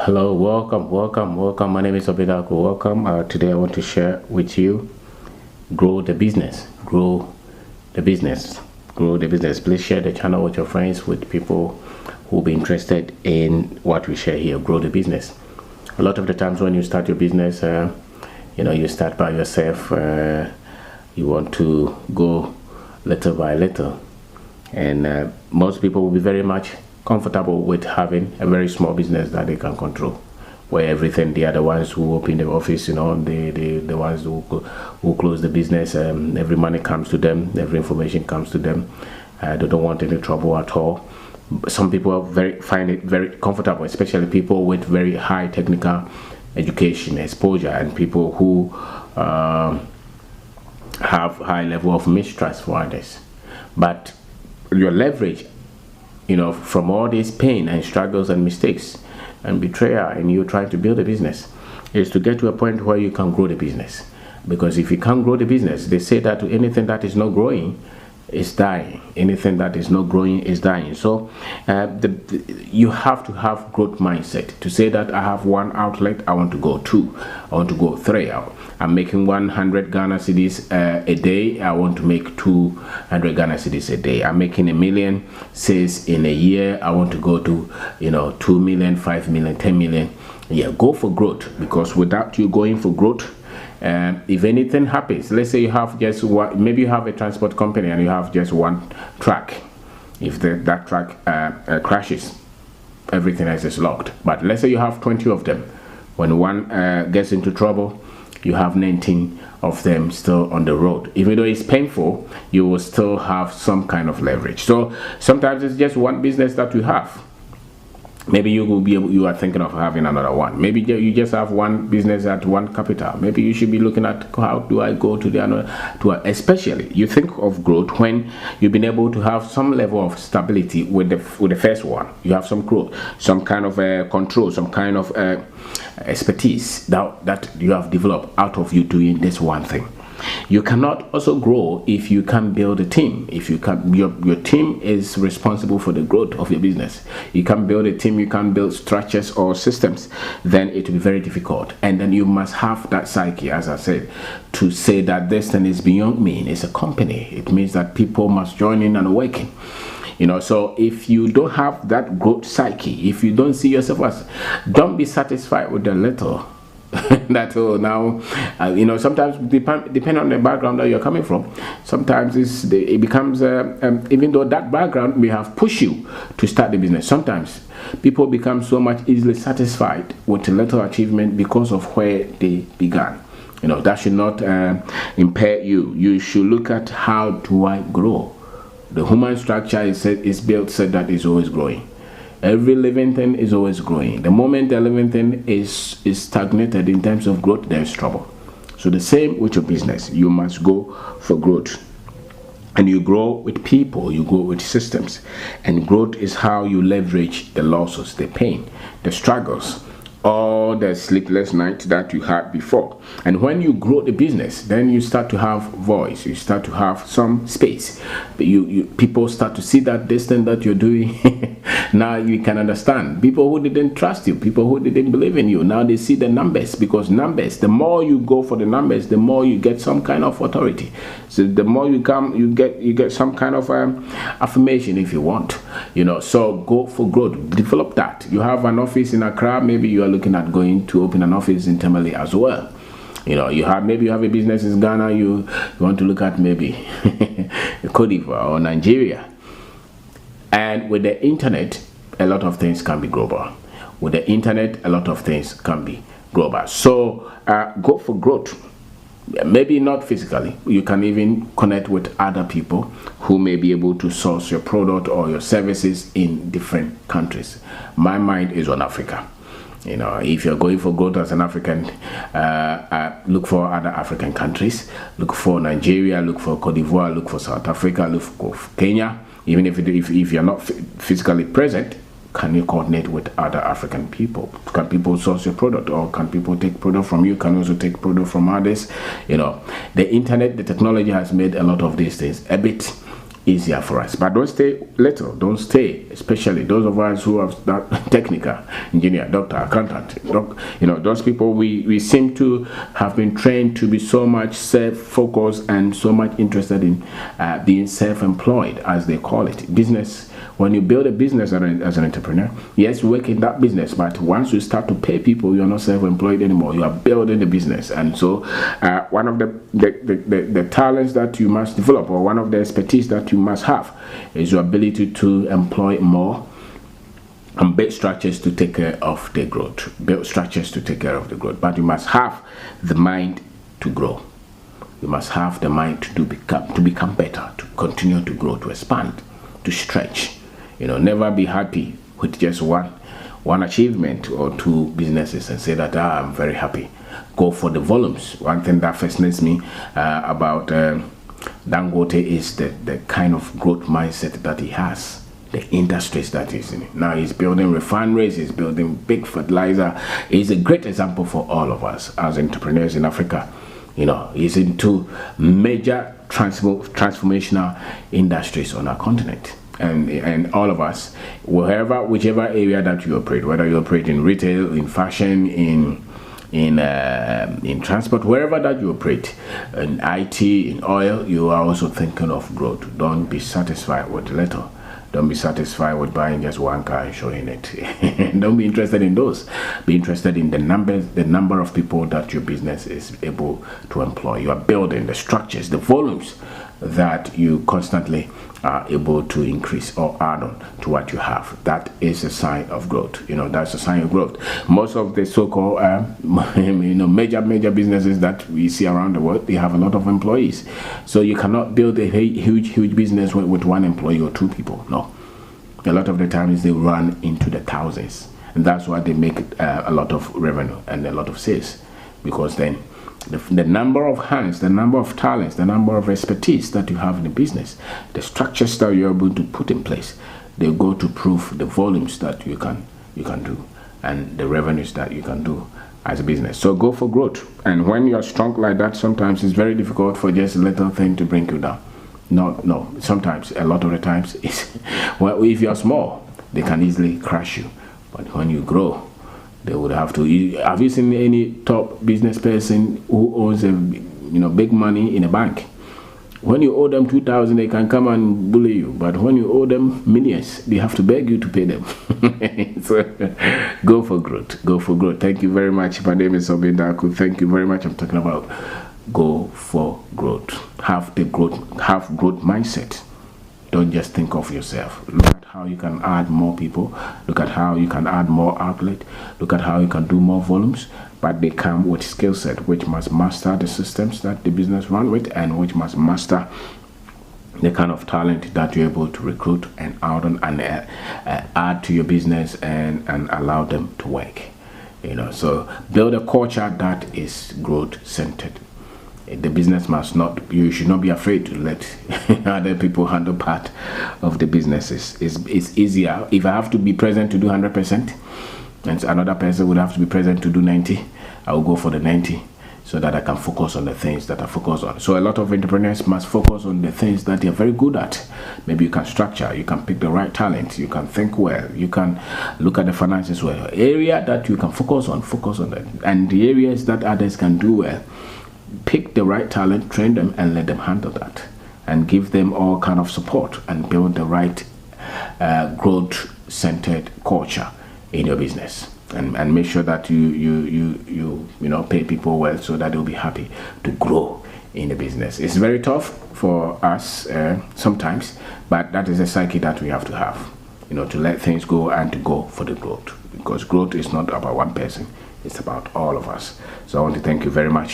Hello, welcome. My name is Obeng Darko. Welcome. Today I want to share with you grow the business. The business. Grow the business. Please share the channel with your friends, with people who will be interested in what we share here. Grow the business. A lot of the times when you start your business, you start by yourself. You want to go little by little, and most people will be very much comfortable with having a very small business that they can control, where everything they are the ones who open the office, the ones who close the business. Every money comes to them, every information comes to them. They don't want any trouble at all. Some people find it very comfortable, especially people with very high technical education exposure and people who have high level of mistrust for others. But your leverage, from all this pain and struggles and mistakes and betrayal, and you trying to build a business, is to get to a point where you can grow the business. Because if you can't grow the business, they say that anything that is not growing is dying. Anything that is not growing is dying. So you have to have growth mindset to say that I have one outlet, I want to go two, I want to go three out. I'm making 100 Ghana cedis a day, I want to make 200 Ghana cedis a day. I'm making $1 million says in a year, I want to go to 2 million, 5 million, 10 million. Yeah, go for growth, because without you going for growth, if anything happens, let's say you have just one, maybe you have a transport company and you have just one truck. If that truck crashes, everything else is locked. But let's say you have 20 of them. When one gets into trouble, you have 19 of them still on the road. Even though it's painful, you will still have some kind of leverage. So sometimes it's just one business that you have. Maybe you are thinking of having another one. Maybe you just have one business at one capital. Maybe you should be looking at how do I go to the other. Especially you think of growth when you've been able to have some level of stability with the first one. You have some growth, some kind of control, some kind of expertise that you have developed out of you doing this one thing. You cannot also grow if you can't build a team. If you can't, your team is responsible for the growth of your business. You can't build a team, you can't build structures or systems, then it will be very difficult. And then you must have that psyche, as I said, to say that this thing is beyond me. It's a company. It means that people must join in and working. So if you don't have that growth psyche, if you don't see yourself as, don't be satisfied with the little. That now sometimes depend on the background that you're coming from. Sometimes it becomes even though that background may have pushed you to start the business, sometimes people become so much easily satisfied with a little achievement because of where they began. That should not impair you. You should look at how do I grow. The human structure is built so that it's always growing. Every living thing is always growing. The moment the living thing is stagnated in terms of growth, there's trouble. So the same with your business. You must go for growth. And you grow with people, you grow with systems. And growth is how you leverage the losses, the pain, the struggles, all the sleepless nights that you had before. And when you grow the business, then you start to have voice, you start to have some space. People start to see that this thing that you're doing. Now you can understand. People who didn't trust you, people who didn't believe in you, now they see the numbers, because numbers, the more you go for the numbers, the more you get some kind of authority. So the more you come, you get some kind of affirmation if you want. So go for growth, develop that. You have an office in Accra, maybe you are looking at going to open an office in Tamale as well. You have a business in Ghana, you want to look at maybe Cote d'Ivoire or Nigeria. And with the internet, a lot of things can be global. With the internet, a lot of things can be global. So go for growth. Maybe not physically. You can even connect with other people who may be able to source your product or your services in different countries. My mind is on Africa. If you're going for growth as an African, look for other African countries. Look for Nigeria, look for Cote d'Ivoire, look for South Africa, look for Kenya. Even if you're not physically present, can you coordinate with other African people? Can people source your product, or can people take product from you? Can also take product from others? The internet, the technology has made a lot of these things a bit easier for us. But don't stay little, don't stay, especially those of us who have that technical engineer, doctor, accountant, those people, we seem to have been trained to be so much self-focused and so much interested in being self-employed, as they call it. Business, when you build a business as an entrepreneur, yes, you work in that business, but once you start to pay people, you're not self-employed anymore. You are building the business. And so one of the talents that you must develop, or one of the expertise that you must have, is your ability to employ more and build structures to take care of the growth. Build structures to take care of the growth. But you must have the mind to grow. You must have the mind to become better, to continue to grow, to expand, to stretch. Never be happy with just one achievement or two businesses and say that I'm very happy. Go for the volumes. One thing that fascinates me about Dangote is the kind of growth mindset that he has, the industries that he's in. Now he's building refineries, he's building big fertilizer. He's a great example for all of us as entrepreneurs in Africa. He's into major transformational industries on our continent. And all of us, whichever area that you operate, whether you operate in retail, in fashion, in transport, wherever that you operate, in IT, in oil, you are also thinking of growth. Don't be satisfied with little. Don't be satisfied with buying just one car and showing it. Don't be interested in those. Be interested in the number of people that your business is able to employ. You are building the structures, the volumes that you constantly are able to increase or add on to what you have. That is a sign of growth. That's a sign of growth. Most of the so-called major businesses that we see around the world, they have a lot of employees. So you cannot build a huge business with one employee or two people. No. A lot of the times they run into the thousands, and that's why they make a lot of revenue and a lot of sales, because then the number of hands, the number of talents, the number of expertise that you have in the business, the structures that you're able to put in place, they go to prove the volumes that you can do and the revenues that you can do as a business. So go for growth. And when you're strong like that, sometimes it's very difficult for just a little thing to bring you down. No. Sometimes, a lot of the times, well, if you're small, they can easily crush you. But when you grow, they would have to. Have you seen any top business person who owns big money in a bank? When you owe them 2,000, they can come and bully you. But when you owe them millions, they have to beg you to pay them. So go for growth. Go for growth. Thank you very much. My name is Obeng Darko. Thank you very much. I'm talking about go for growth. Have growth mindset. Don't just think of yourself. Look at how you can add more people. Look at how you can add more outlet. Look at how you can do more volumes. But they come with skill set, which must master the systems that the business run with, and which must master the kind of talent that you're able to recruit and add to your business and allow them to work. So build a culture that is growth centered. The business you should not be afraid to let other people handle part of the businesses. It's easier. If I have to be present to do 100%, and another person would have to be present to do 90, I will go for the 90 so that I can focus on the things that I focus on. So a lot of entrepreneurs must focus on the things that they're very good at. Maybe you can structure, you can pick the right talent, you can think well, you can look at the finances well. Area that you can focus on that. And the areas that others can do well, pick the right talent, train them, and let them handle that, and give them all kind of support and build the right growth-centered culture in your business, and make sure that you pay people well so that they'll be happy to grow in the business. It's very tough for us sometimes, but that is a psyche that we have to have, to let things go and to go for the growth, because growth is not about one person, it's about all of us. So I want to thank you very much.